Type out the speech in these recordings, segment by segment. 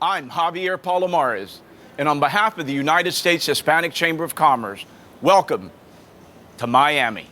I'm Javier Palomares, and on behalf of the United States Hispanic Chamber of Commerce, welcome to Miami.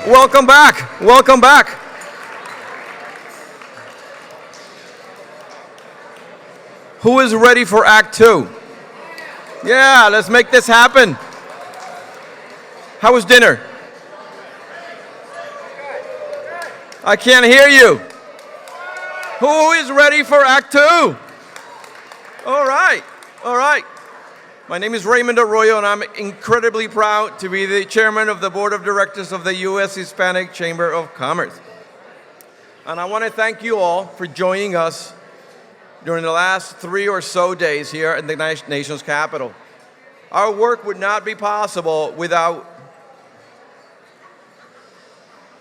Welcome back. Welcome back. Who is ready for Act Two? Yeah, let's make this happen. How was dinner? I can't hear you. Who is ready for Act Two? All right. All right. My name is Raymond Arroyo, and I'm incredibly proud to be the chairman of the board of directors of the U.S. Hispanic Chamber of Commerce. And I want to thank you all for joining us during the last 3 or so days here in the nation's capital. Our work would not be possible without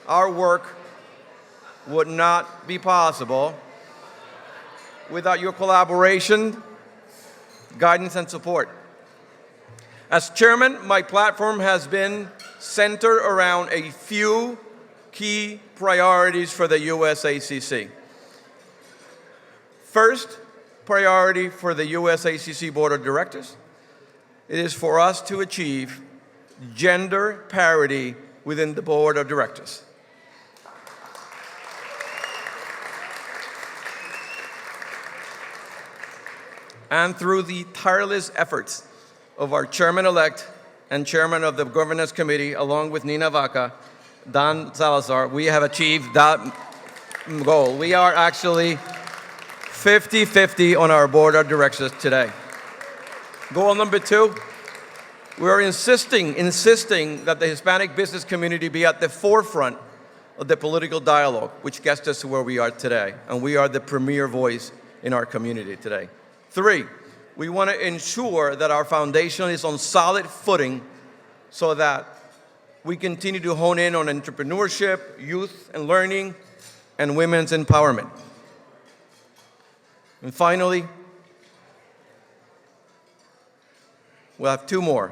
your collaboration, guidance, and support. As chairman, my platform has been centered around a few key priorities for the USACC. First priority for the USACC Board of Directors, it is for us to achieve gender parity within the board of directors. And through the tireless efforts of our chairman-elect and chairman of the governance committee, along with Nina Vaca, Don Salazar, we have achieved that goal. We are actually 50-50 on our board of directors today. Goal number 2, we're insisting that the Hispanic business community be at the forefront of the political dialogue, which gets us to where we are today, and we are the premier voice in our community today. 3, we want to ensure that our foundation is on solid footing so that we continue to hone in on entrepreneurship, youth and learning, and women's empowerment. And finally, we'll have 2 more.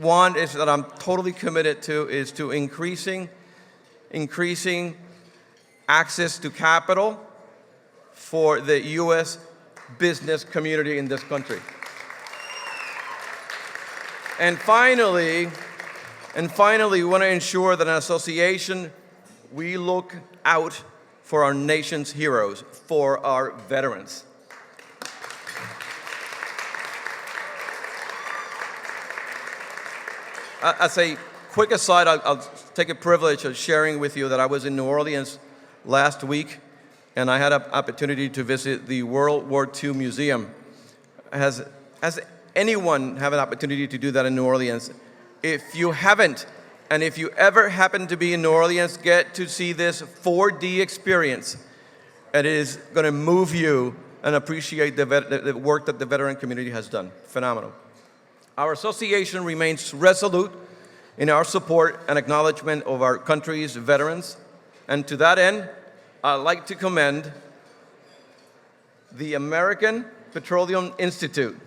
One is that I'm totally committed to is to increasing access to capital for the U.S. business community in this country. And finally, we want to ensure that in association, we look out for our nation's heroes, for our veterans. As a quick aside, I'll take a privilege of sharing with you that I was in New Orleans last week, and I had an opportunity to visit the World War II Museum. Has anyone have an opportunity to do that in New Orleans? If you haven't, and if you ever happen to be in New Orleans, get to see this 4D experience. And it is going to move you and appreciate the work that the veteran community has done. Phenomenal. Our association remains resolute in our support and acknowledgement of our country's veterans. And to that end, I'd like to commend the American Petroleum Institute.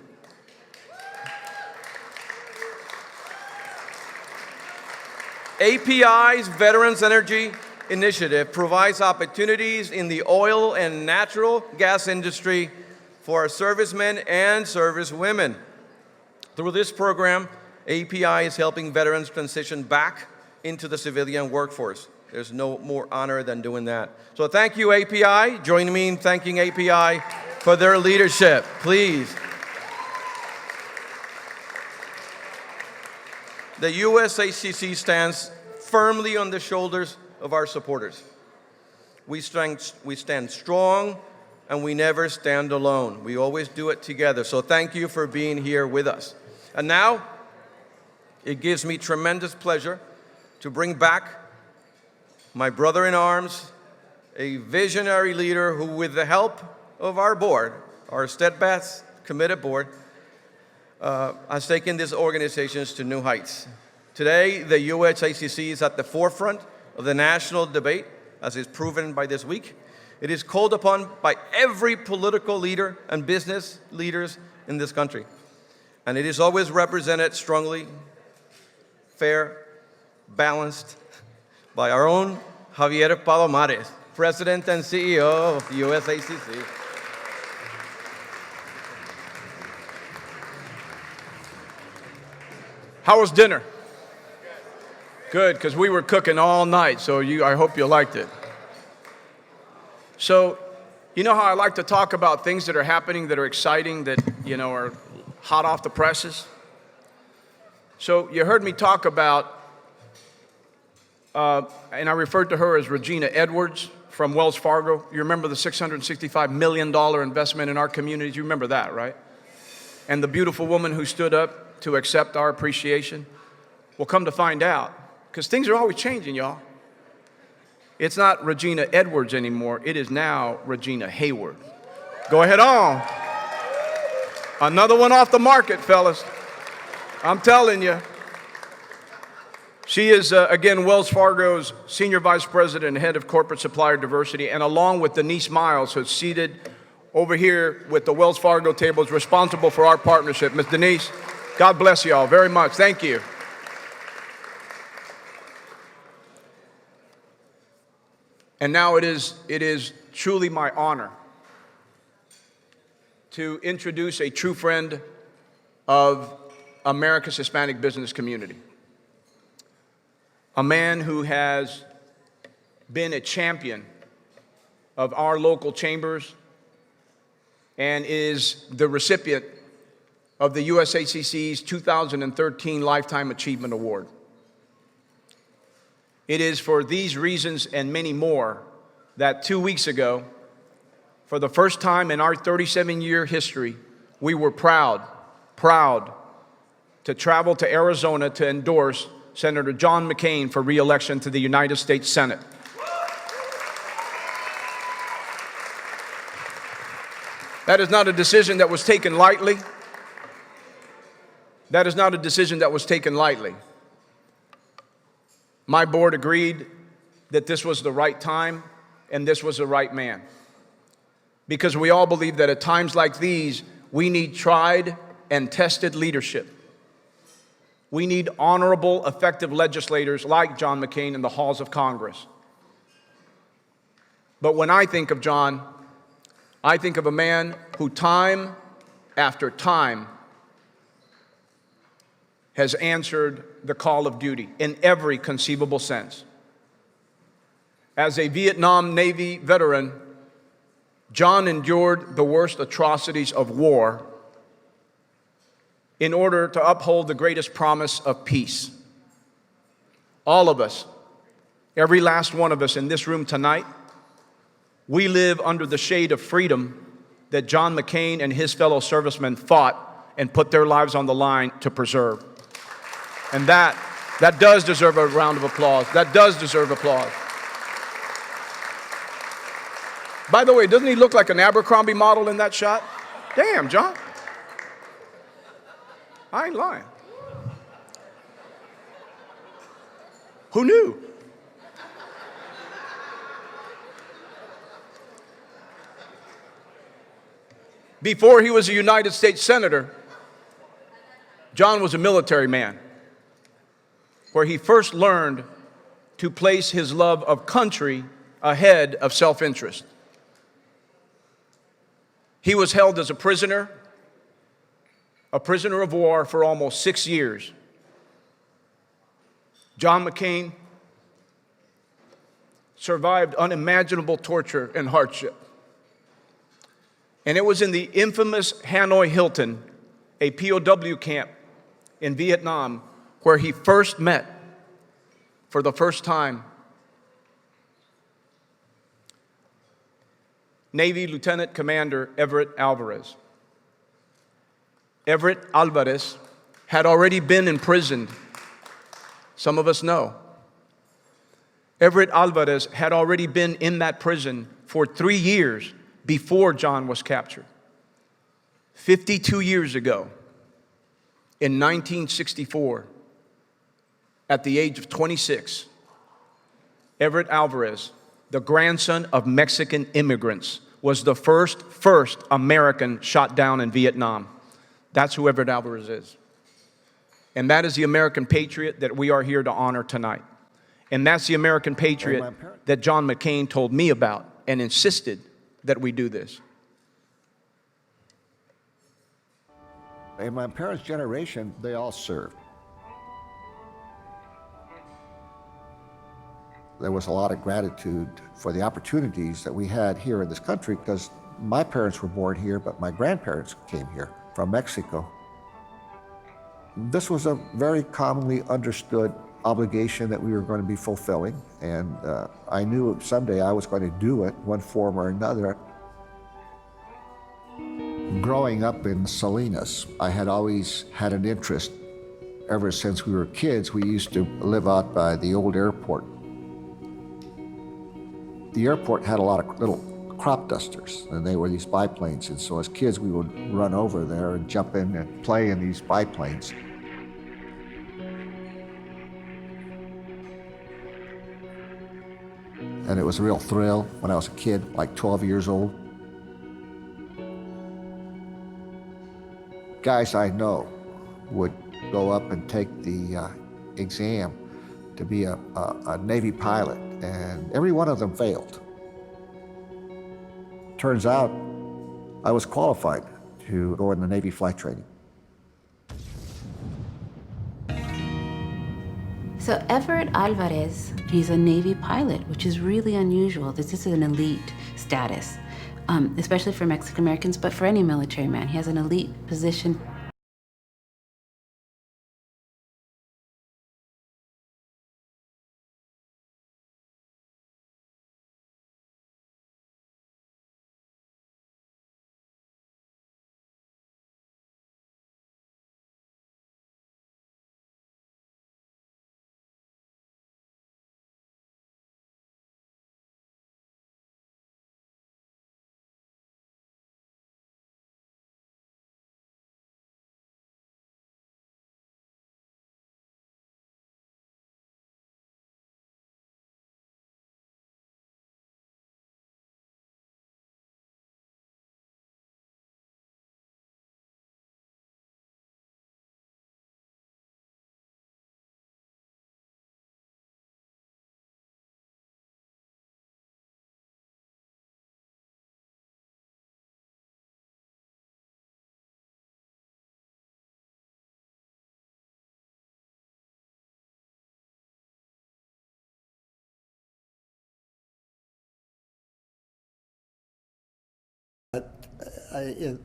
API's Veterans Energy Initiative provides opportunities in the oil and natural gas industry for our servicemen and servicewomen. Through this program, API is helping veterans transition back into the civilian workforce. There's no more honor than doing that. So thank you, API. Join me in thanking API for their leadership, please. The USACC stands firmly on the shoulders of our supporters. We stand strong, and we never stand alone. We always do it together. So thank you for being here with us. And now, it gives me tremendous pleasure to bring back my brother-in-arms, a visionary leader who, with the help of our board, our steadfast, committed board, has taken these organizations to new heights. Today, the USACC is at the forefront of the national debate, as is proven by this week. It is called upon by every political leader and business leaders in this country. And it is always represented strongly, fair, balanced, by our own Javier Palomares, President and CEO of USACC. How was dinner? Good, because we were cooking all night, so I hope you liked it. So, you know how I like to talk about things that are happening that are exciting, that, are hot off the presses? So you heard me talk about, and I referred to her as Regina Edwards from Wells Fargo. You remember the $665 million investment in our communities? You remember that, right? And the beautiful woman who stood up to accept our appreciation? Well, come to find out, because things are always changing, y'all. It's not Regina Edwards anymore. It is now Regina Hayward. Go ahead on. Another one off the market, fellas. I'm telling you. She is, again, Wells Fargo's Senior Vice President and Head of Corporate Supplier Diversity, and along with Denise Miles, who's seated over here with the Wells Fargo table, is responsible for our partnership. Ms. Denise, God bless you all very much. Thank you. And now it is truly my honor to introduce a true friend of America's Hispanic business community. a man who has been a champion of our local chambers and is the recipient of the USACC's 2013 Lifetime Achievement Award. It is for these reasons and many more that 2 weeks ago, for the first time in our 37-year history, we were proud to travel to Arizona to endorse Senator John McCain for re-election to the United States Senate. That is not a decision that was taken lightly. That is not a decision that was taken lightly. My board agreed that this was the right time and this was the right man. Because we all believe that at times like these, we need tried and tested leadership. We need honorable, effective legislators like John McCain in the halls of Congress. But when I think of John, I think of a man who time after time has answered the call of duty in every conceivable sense. As a Vietnam Navy veteran, John endured the worst atrocities of war in order to uphold the greatest promise of peace. All of us, every last one of us in this room tonight, we live under the shade of freedom that John McCain and his fellow servicemen fought and put their lives on the line to preserve. And that does deserve a round of applause. That does deserve applause. By the way, doesn't he look like an Abercrombie model in that shot? Damn, John. I ain't lying. Who knew? Before he was a United States Senator, John was a military man, where he first learned to place his love of country ahead of self-interest. He was held as a prisoner of war for almost 6 years. John McCain survived unimaginable torture and hardship. And it was in the infamous Hanoi Hilton, a POW camp in Vietnam, where he first met, for the first time, Navy Lieutenant Commander Everett Alvarez. Everett Alvarez had already been imprisoned. Some of us know. Everett Alvarez had already been in that prison for 3 years before John was captured. 52 years ago, in 1964, at the age of 26, Everett Alvarez, the grandson of Mexican immigrants, was the first American shot down in Vietnam. That's who Everett Alvarez is. And that is the American patriot that we are here to honor tonight. And that's the American patriot that John McCain told me about and insisted that we do this. In my parents' generation, they all served. There was a lot of gratitude for the opportunities that we had here in this country because my parents were born here, but my grandparents came here from Mexico. This was a very commonly understood obligation that we were going to be fulfilling, and I knew someday I was going to do it, one form or another. Growing up in Salinas, I had always had an interest. Ever since we were kids, we used to live out by the old airport. The airport had a lot of little crop dusters, and they were these biplanes, and so as kids we would run over there and jump in and play in these biplanes. And it was a real thrill when I was a kid, like 12 years old. Guys I know would go up and take the exam to be a Navy pilot, and every one of them failed. Turns out I was qualified to go in the Navy flight training. So Everett Alvarez, he's a Navy pilot, which is really unusual. This is an elite status, especially for Mexican Americans, but for any military man. He has an elite position.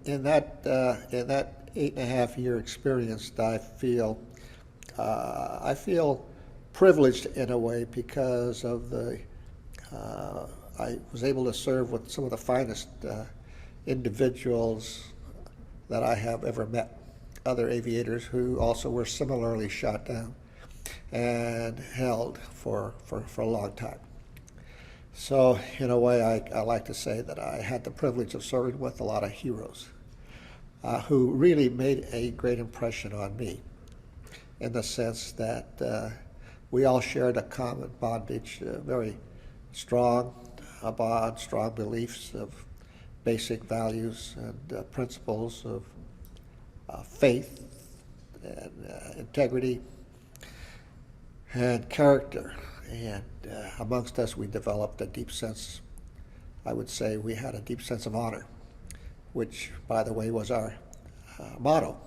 In that 8.5 year experience, I feel privileged in a way because of I was able to serve with some of the finest individuals that I have ever met. Other aviators who also were similarly shot down and held for a long time. So in a way, I like to say that I had the privilege of serving with a lot of heroes who really made a great impression on me, in the sense that we all shared a common bondage, very strong bond, strong beliefs of basic values and principles of faith and integrity and character. And amongst us, we developed a deep sense, I would say we had a deep sense of honor, which, by the way, was our motto,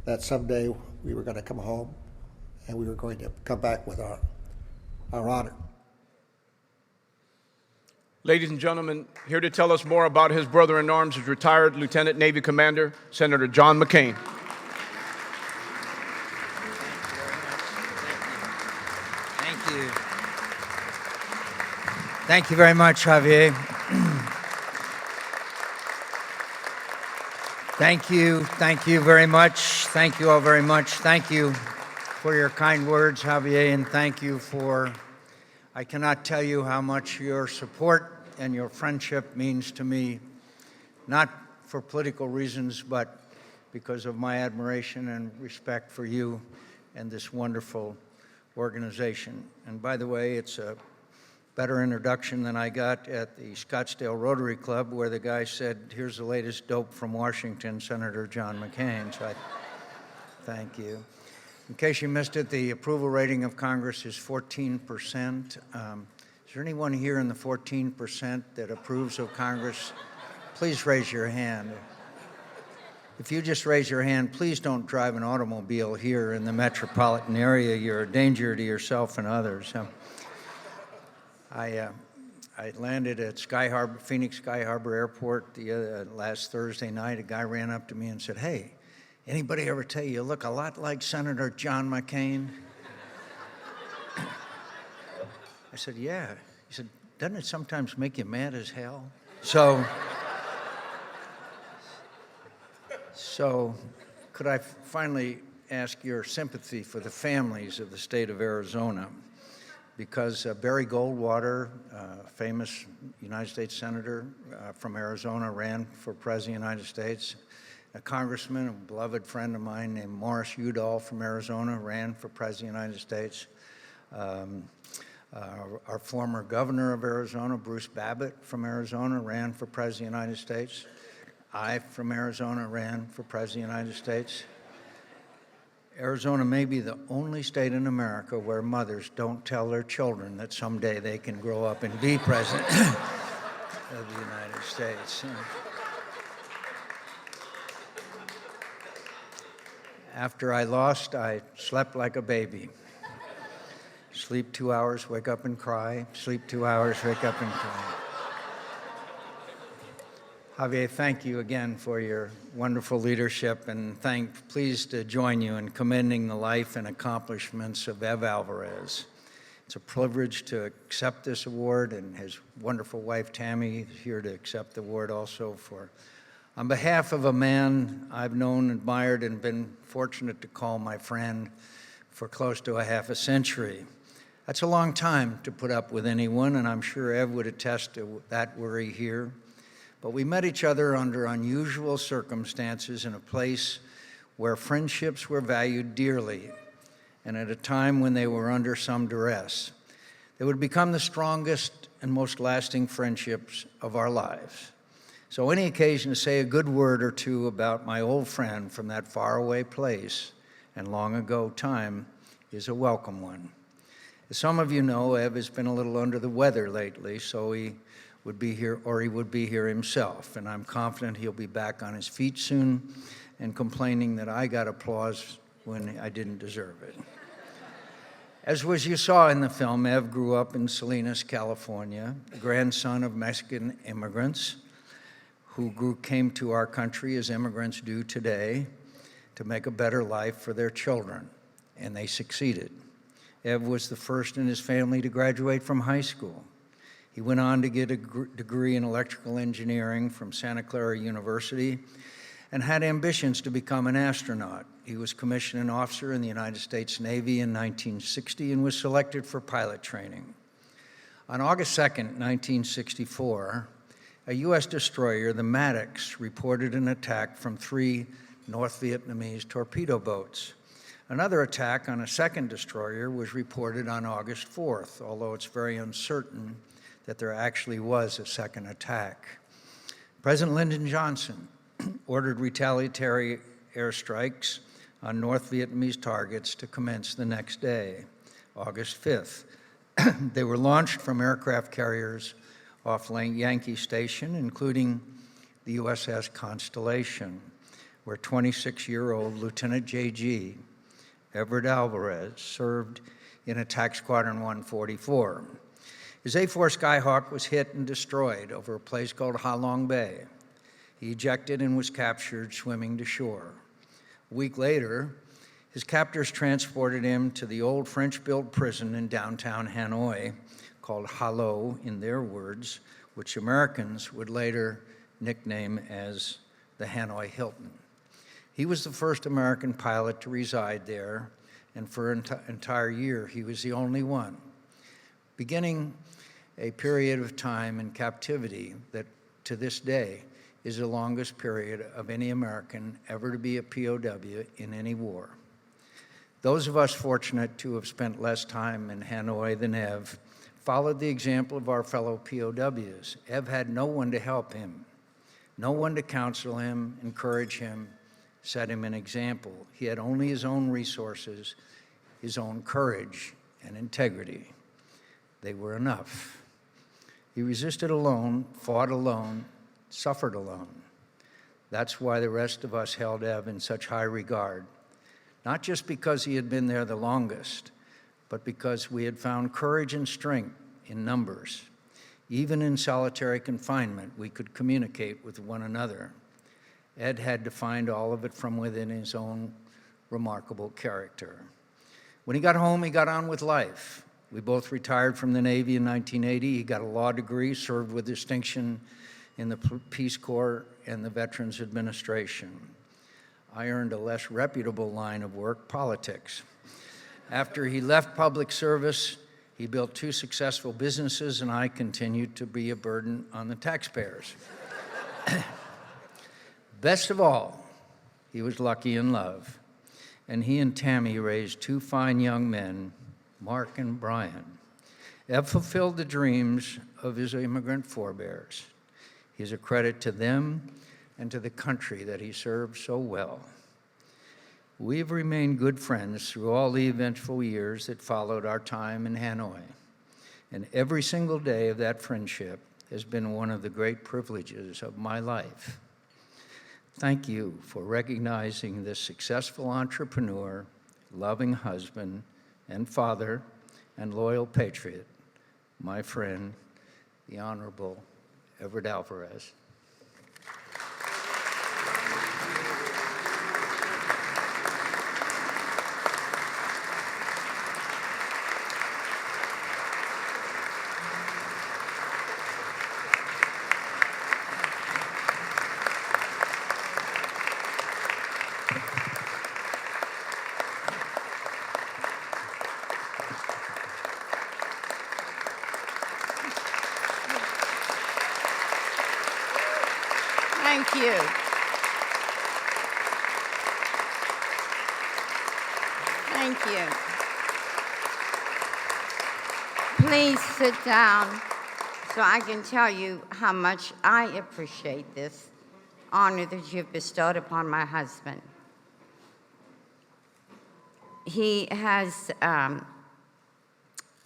that someday we were going to come home and we were going to come back with our honor. Ladies and gentlemen, here to tell us more about his brother-in-arms is retired Lieutenant Navy Commander, Senator John McCain. Thank you. Thank you very much, Javier. Thank you very much. Thank you all very much. Thank you for your kind words, Javier, and thank you for, I cannot tell you how much your support and your friendship means to me, not for political reasons, but because of my admiration and respect for you and this wonderful organization. And by the way, it's a better introduction than I got at the Scottsdale Rotary Club, where the guy said, "Here's the latest dope from Washington, Senator John McCain." So thank you. In case you missed it, the approval rating of Congress is 14%. Is there anyone here in the 14% that approves of Congress? Please raise your hand. If you just raise your hand, please don't drive an automobile here in the metropolitan area. You're a danger to yourself and others. I landed at Phoenix Sky Harbor Airport last Thursday night. A guy ran up to me and said, "Hey, anybody ever tell you look a lot like Senator John McCain?" I said, "Yeah." He said, "Doesn't it sometimes make you mad as hell?" So could I finally ask your sympathy for the families of the state of Arizona? Because Barry Goldwater, famous United States Senator from Arizona, ran for President of the United States. A congressman, a beloved friend of mine named Morris Udall from Arizona, ran for President of the United States. Our former governor of Arizona, Bruce Babbitt from Arizona, ran for President of the United States. I, from Arizona, ran for President of the United States. Arizona may be the only state in America where mothers don't tell their children that someday they can grow up and be president of the United States. After I lost, I slept like a baby. Sleep 2 hours, wake up and cry. Sleep 2 hours, wake up and cry. Javier, thank you again for your wonderful leadership, and pleased to join you in commending the life and accomplishments of Ev Alvarez. It's a privilege to accept this award, and his wonderful wife, Tammy, is here to accept the award also on behalf of a man I've known, admired, and been fortunate to call my friend for close to a half a century. That's a long time to put up with anyone, and I'm sure Ev would attest to that worry here. But we met each other under unusual circumstances in a place where friendships were valued dearly, and at a time when they were under some duress. They would become the strongest and most lasting friendships of our lives. So any occasion to say a good word or two about my old friend from that faraway place and long ago time is a welcome one. As some of you know, Ev has been a little under the weather lately, so he would be here himself, and I'm confident he'll be back on his feet soon and complaining that I got applause when I didn't deserve it. As you saw in the film, Ev grew up in Salinas, California, the grandson of Mexican immigrants who came to our country as immigrants do today to make a better life for their children, and they succeeded. Ev was the first in his family to graduate from high school. He went on to get a degree in electrical engineering from Santa Clara University and had ambitions to become an astronaut. He was commissioned an officer in the United States Navy in 1960 and was selected for pilot training. On August 2nd, 1964, a U.S. destroyer, the Maddox, reported an attack from 3 North Vietnamese torpedo boats. Another attack on a second destroyer was reported on August 4th, although it's very uncertain that there actually was a second attack. President Lyndon Johnson ordered retaliatory airstrikes on North Vietnamese targets to commence the next day, August 5th. They were launched from aircraft carriers off Yankee Station, including the USS Constellation, where 26-year-old Lieutenant J.G. Everett Alvarez served in Attack Squadron 144. His A-4 Skyhawk was hit and destroyed over a place called Ha Long Bay. He ejected and was captured swimming to shore. A week later, his captors transported him to the old French-built prison in downtown Hanoi, called Ha Lo in their words, which Americans would later nickname as the Hanoi Hilton. He was the first American pilot to reside there, and for an entire year, he was the only one, beginning a period of time in captivity that, to this day, is the longest period of any American ever to be a POW in any war. Those of us fortunate to have spent less time in Hanoi than Ev followed the example of our fellow POWs. Ev had no one to help him, no one to counsel him, encourage him, set him an example. He had only his own resources, his own courage and integrity. They were enough. He resisted alone, fought alone, suffered alone. That's why the rest of us held Ev in such high regard, not just because he had been there the longest, but because we had found courage and strength in numbers. Even in solitary confinement, we could communicate with one another. Ed had to find all of it from within his own remarkable character. When he got home, he got on with life. We both retired from the Navy in 1980. He got a law degree, served with distinction in the Peace Corps and the Veterans Administration. I earned a less reputable line of work, politics. After he left public service, he built 2 successful businesses, and I continued to be a burden on the taxpayers. Best of all, he was lucky in love, and he and Tammy raised 2 fine young men, Mark and Brian. Ev fulfilled the dreams of his immigrant forebears. He's a credit to them and to the country that he served so well. We've remained good friends through all the eventful years that followed our time in Hanoi, and every single day of that friendship has been one of the great privileges of my life. Thank you for recognizing this successful entrepreneur, loving husband, and father, and loyal patriot, my friend, the Honorable Everett Alvarez. Thank you. Thank you. Please sit down so I can tell you how much I appreciate this honor that you've bestowed upon my husband. He has,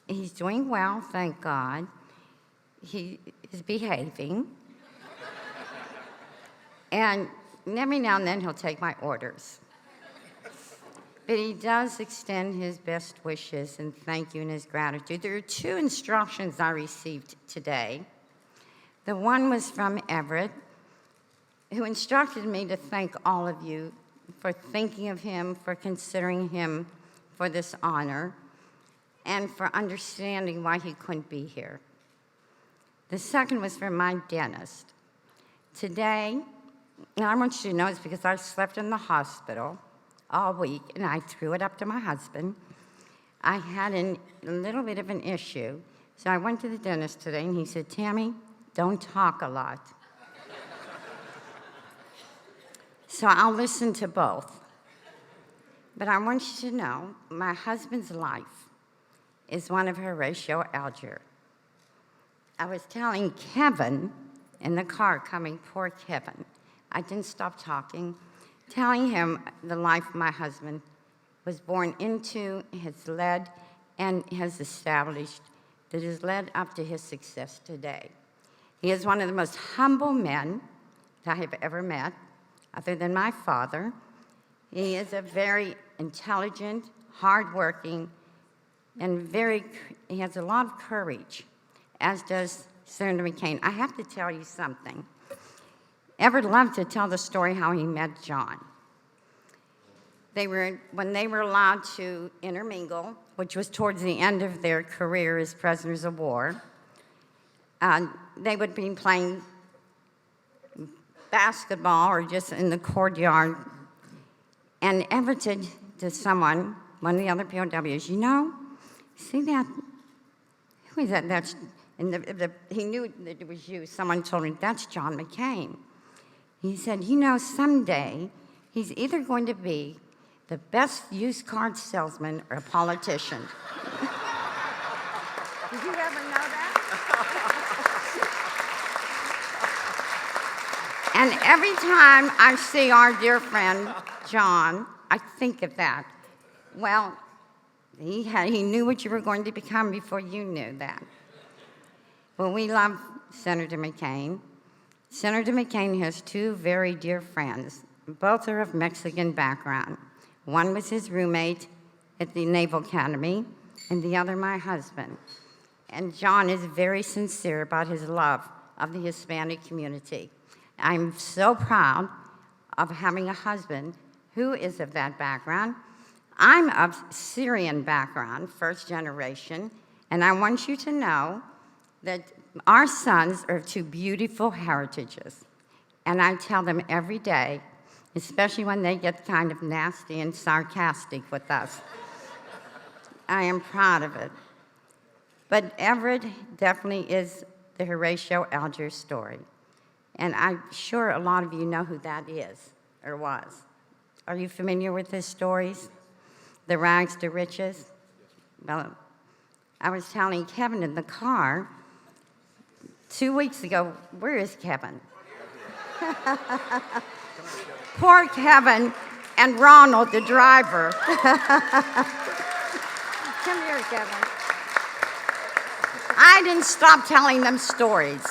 he's doing well, thank God. He is behaving. And every now and then he'll take my orders. But he does extend his best wishes and thank you and his gratitude. There are two instructions I received today. The one was from Everett, who instructed me to thank all of you for thinking of him, for considering him for this honor, and for understanding why he couldn't be here. The second was from my dentist. Today, and I want you to know it's because I slept in the hospital all week, and I threw it up to my husband. I had a little bit of an issue, so I went to the dentist today, and he said, Tammy, don't talk a lot. So I'll listen to both. But I want you to know my husband's life is one of Horatio Alger. I was telling Kevin in the car coming, poor Kevin, I didn't stop talking, telling him the life my husband was born into, has led, and has established, that has led up to his success today. He is one of the most humble men that I have ever met, other than my father. He is a very intelligent, hardworking, and he has a lot of courage, as does Senator McCain. I have to tell you something. Everett loved to tell the story how he met John. When they were allowed to intermingle, which was towards the end of their career as prisoners of war, they would be playing basketball or just in the courtyard, and Everett said to someone, one of the other POWs, you know, see that, who is that? He knew that it was you. Someone told him, that's John McCain. He said, you know, someday he's either going to be the best used car salesman or a politician. Did you ever know that? And every time I see our dear friend, John, I think of that. Well, he knew what you were going to become before you knew that. Well, we love Senator McCain. Senator McCain has two very dear friends. Both are of Mexican background. One was his roommate at the Naval Academy, and the other my husband. And John is very sincere about his love of the Hispanic community. I'm so proud of having a husband who is of that background. I'm of Syrian background, first generation, and I want you to know that our sons are two beautiful heritages. And I tell them every day, especially when they get kind of nasty and sarcastic with us. I am proud of it. But Everett definitely is the Horatio Alger story. And I'm sure a lot of you know who that is, or was. Are you familiar with his stories? The rags to riches? Well, I was telling Kevin in the car 2 weeks ago, where is Kevin? Poor Kevin and Ronald, the driver. Come here, Kevin. I didn't stop telling them stories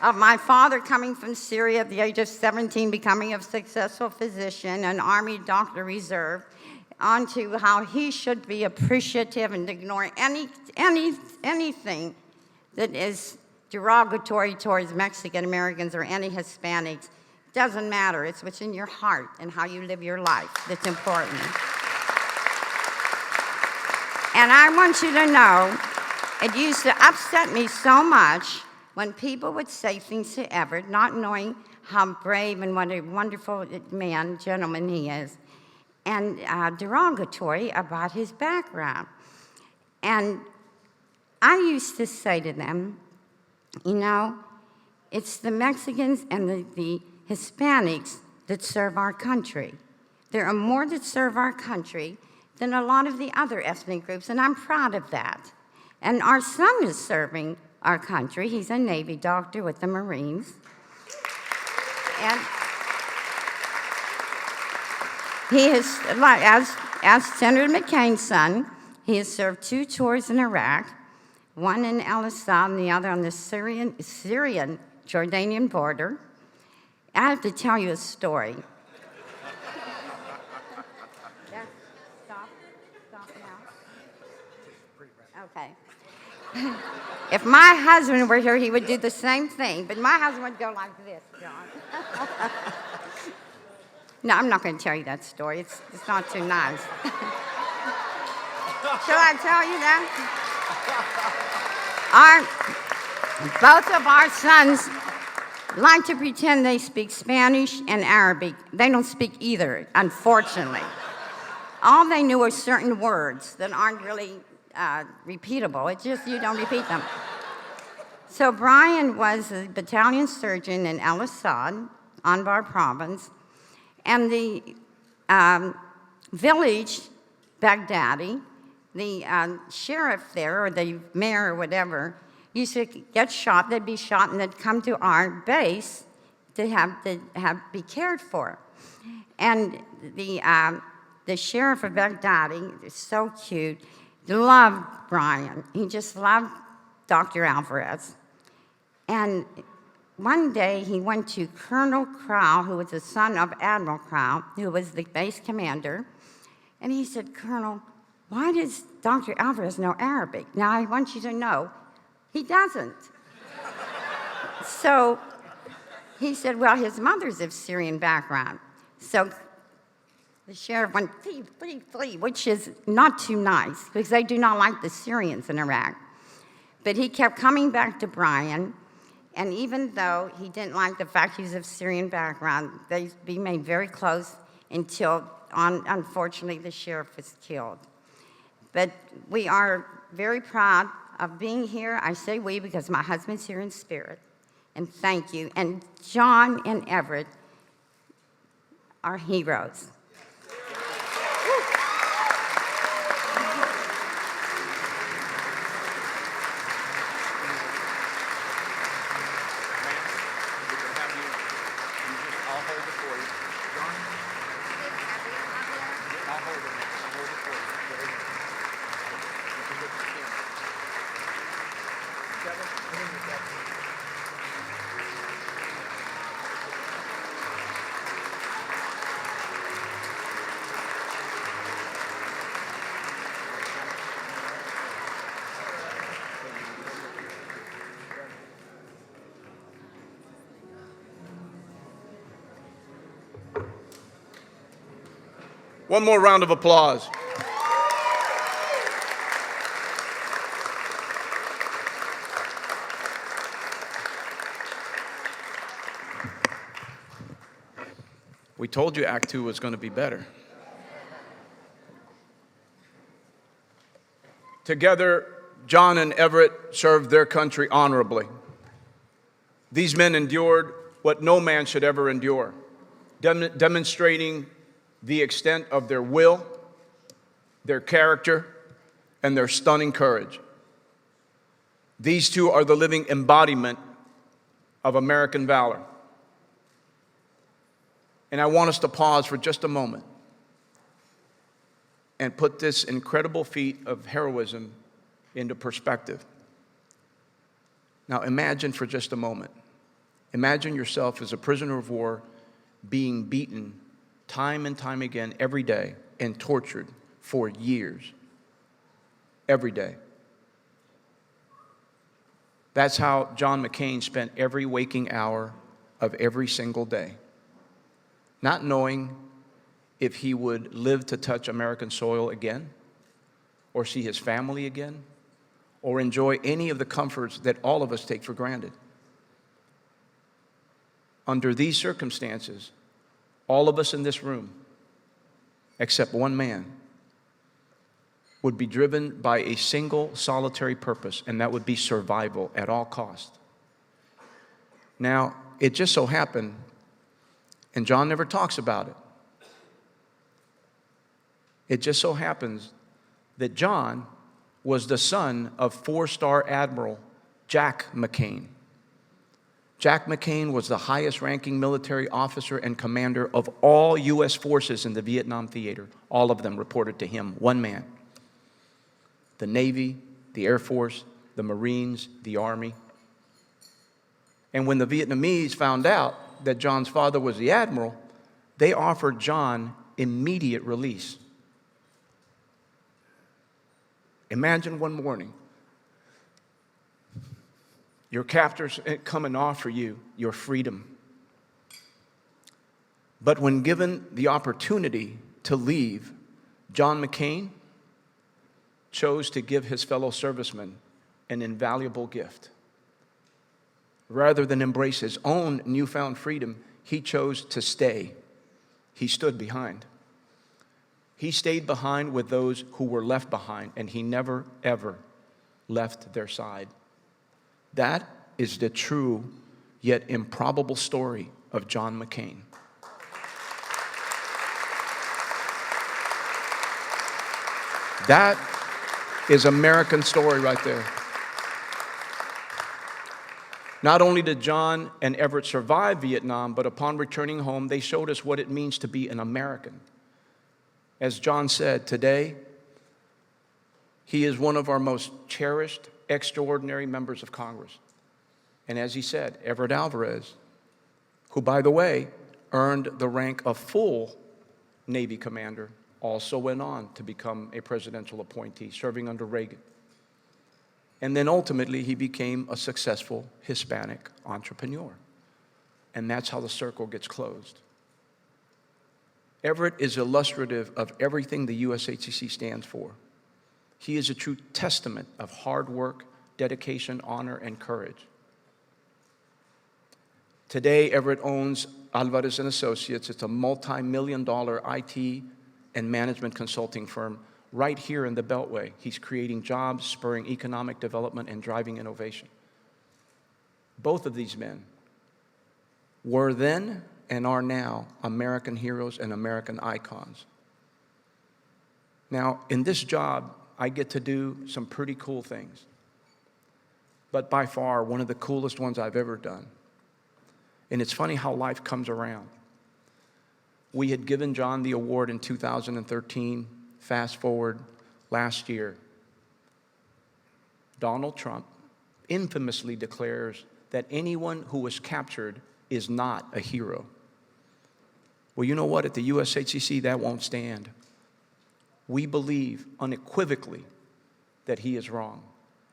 of my father coming from Syria at the age of 17, becoming a successful physician, an Army doctor reserve, onto how he should be appreciative and ignore anything that is derogatory towards Mexican Americans or any Hispanics. Doesn't matter. It's what's in your heart and how you live your life that's important. And I want you to know, it used to upset me so much when people would say things to Everett, not knowing how brave and what a wonderful man, gentleman he is, and derogatory about his background. And I used to say to them, you know, it's the Mexicans and the Hispanics that serve our country. There are more that serve our country than a lot of the other ethnic groups, and I'm proud of that. And our son is serving our country. He's a Navy doctor with the Marines. And he has, as Senator McCain's son, he has served 2 tours in Iraq, one in El Assad and the other on the Syrian-Jordanian border. I have to tell you a story. Stop now. Okay. If my husband were here, he would do the same thing, but my husband would go like this, John. No, I'm not going to tell you that story. It's not too nice. Shall I tell you that? Both of our sons like to pretend they speak Spanish and Arabic. They don't speak either, unfortunately. All they knew were certain words that aren't really repeatable. It's just you don't repeat them. So Brian was a battalion surgeon in El Assad, Anbar province, and the village, Baghdadi, the sheriff there, or the mayor or whatever, used to get shot. They'd be shot, and they'd come to our base to be cared for. And the sheriff of Baghdadi is so cute. Loved Brian. He just loved Dr. Alvarez. And one day he went to Colonel Crow, who was the son of Admiral Crow, who was the base commander, and he said, Colonel, why does Dr. Alvarez know Arabic? Now I want you to know, he doesn't. So he said, well, his mother's of Syrian background. So the sheriff went, flee, flee, flee, which is not too nice, because they do not like the Syrians in Iraq. But he kept coming back to Brian, and even though he didn't like the fact he was of Syrian background, they remained very close until, unfortunately, the sheriff was killed. But we are very proud of being here. I say we because my husband's here in spirit. And thank you. And John and Everett are heroes. One more round of applause. We told you Act 2 was going to be better. Together, John and Everett served their country honorably. These men endured what no man should ever endure, demonstrating the extent of their will, their character, and their stunning courage. These two are the living embodiment of American valor. And I want us to pause for just a moment and put this incredible feat of heroism into perspective. Now imagine for just a moment. Imagine yourself as a prisoner of war being beaten time and time again every day and tortured for years, every day. That's how John McCain spent every waking hour of every single day, not knowing if he would live to touch American soil again, or see his family again, or enjoy any of the comforts that all of us take for granted. Under these circumstances, all of us in this room, except one man, would be driven by a single solitary purpose, and that would be survival at all costs. Now, it just so happened, and John never talks about it, it just so happens that John was the son of four-star Admiral Jack McCain. Jack McCain was the highest-ranking military officer and commander of all U.S. forces in the Vietnam theater. All of them reported to him, one man. The Navy, the Air Force, the Marines, the Army. And when the Vietnamese found out that John's father was the admiral, they offered John immediate release. Imagine one morning, your captors come and offer you your freedom. But when given the opportunity to leave, John McCain chose to give his fellow servicemen an invaluable gift. Rather than embrace his own newfound freedom, he chose to stay. He stood behind. He stayed behind with those who were left behind, and he never, ever left their side. That is the true yet improbable story of John McCain. That is American story right there. Not only did John and Everett survive Vietnam, but upon returning home, they showed us what it means to be an American. As John said, today, he is one of our most cherished, extraordinary members of Congress. And as he said, Everett Alvarez, who, by the way, earned the rank of full Navy commander, also went on to become a presidential appointee, serving under Reagan. And then ultimately, he became a successful Hispanic entrepreneur. And that's how the circle gets closed. Everett is illustrative of everything the USHCC stands for. He is a true testament of hard work, dedication, honor, and courage. Today, Everett owns Alvarez & Associates. It's a multi-million-dollar IT and management consulting firm right here in the Beltway. He's creating jobs, spurring economic development, and driving innovation. Both of these men were then and are now American heroes and American icons. Now, in this job, I get to do some pretty cool things. But by far, one of the coolest ones I've ever done. And it's funny how life comes around. We had given John the award in 2013. Fast forward last year, Donald Trump infamously declares that anyone who was captured is not a hero. Well, you know what? At the USHCC, that won't stand. We believe unequivocally that he is wrong.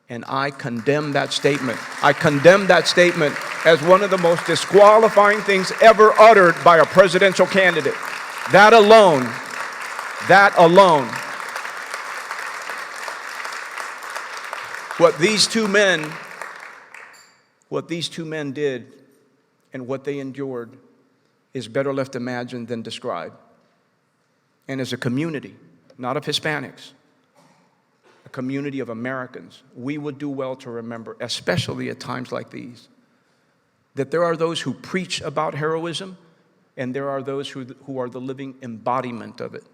And I condemn that statement. I condemn that statement as one of the most disqualifying things ever uttered by a presidential candidate. That alone, what these two men did and what they endured is better left imagined than described. And as a community, not of Hispanics, a community of Americans, we would do well to remember, especially at times like these, that there are those who preach about heroism and there are those who are the living embodiment of it.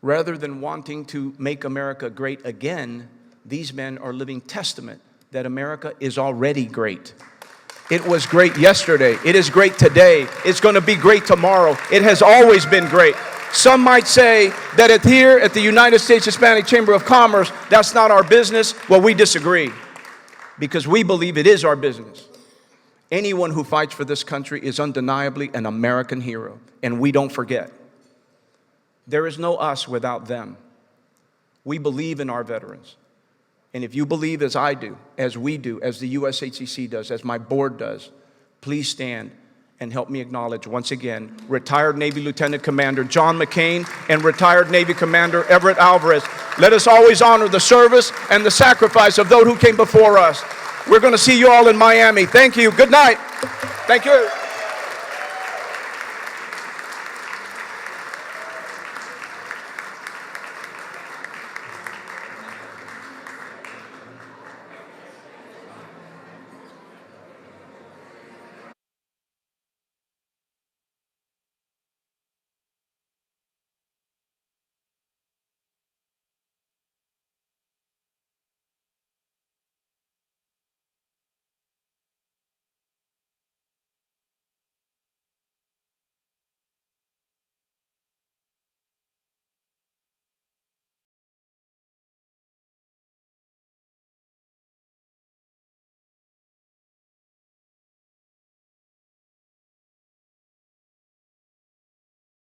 Rather than wanting to make America great again, these men are living testament that America is already great. It was great yesterday. It is great today. It's going to be great tomorrow. It has always been great. Some might say that here at the United States Hispanic Chamber of Commerce, that's not our business. Well, we disagree because we believe it is our business. Anyone who fights for this country is undeniably an American hero, and we don't forget. There is no us without them. We believe in our veterans. And if you believe as I do, as we do, as the USHCC does, as my board does, please stand and help me acknowledge once again retired Navy Lieutenant Commander John McCain and retired Navy Commander Everett Alvarez. Let us always honor the service and the sacrifice of those who came before us. We're going to see you all in Miami. Thank you. Good night. Thank you.